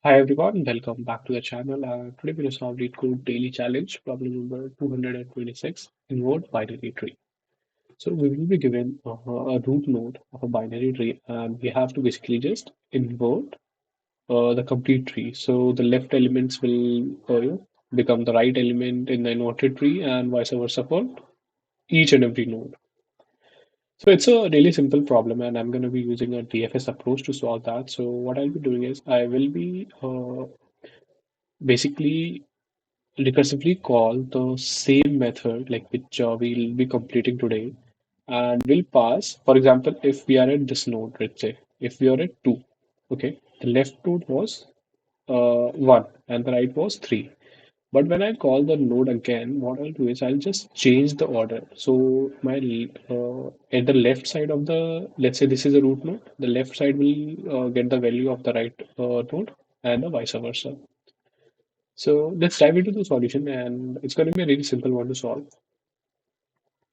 Hi everyone, welcome back to the channel. Today we're going to solve Leetcode daily challenge, problem number 226, invert binary tree. So we will be given a root node of a binary tree, and we have to basically just invert the complete tree. So the left elements will become the right element in the inverted tree, and vice versa for each and every node. So it's a really simple problem, and I'm going to be using a DFS approach to solve that. So what I'll be doing is I will be basically recursively call the same method like which we'll be completing today, and we'll pass, for example, if we are at this node, let's say if we are at 2, okay, the left node was 1 and the right was 3. But when I call the node again, what I'll do is I'll just change the order. So my at the left side of the, let's say this is a root node, the left side will get the value of the right node, and the vice versa. So let's dive into the solution, and it's going to be a really simple one to solve.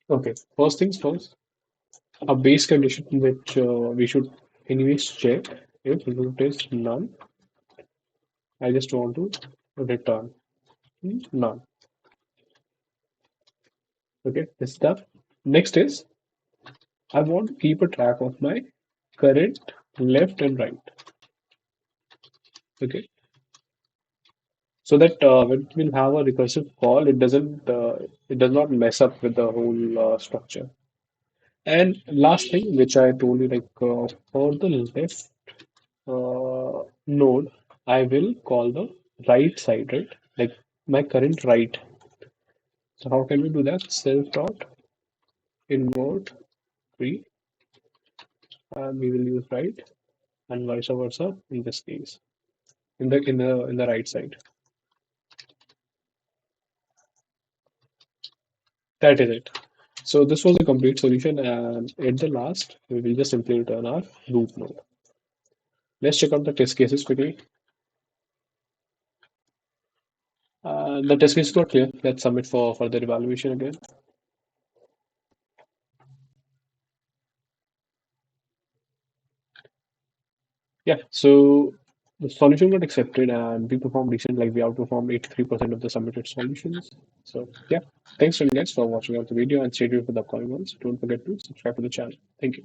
Okay, first things first, a base condition which we should anyways check if root is none. I just want to return none. Okay, this stuff. Next is I want to keep a track of my current left and right. Okay, so that when we'll have a recursive call, it does not mess up with the whole structure. And last thing, which I told you, like for the left node, I will call the right side, right? Like my current right. So how can we do that? Self dot invert three, and we will use right, and vice versa in this case, in the right side. That is it. So this was a complete solution, and at the last, we will just simply return our root node. Let's check out the test cases quickly. The test cases got clear. Let's submit for further evaluation again. Yeah, so the solution got accepted and we performed decent, like we outperformed 83% of the submitted solutions. So yeah, thanks to you guys for watching out the video and stay tuned for the upcoming ones. Don't forget to subscribe to the channel. Thank you.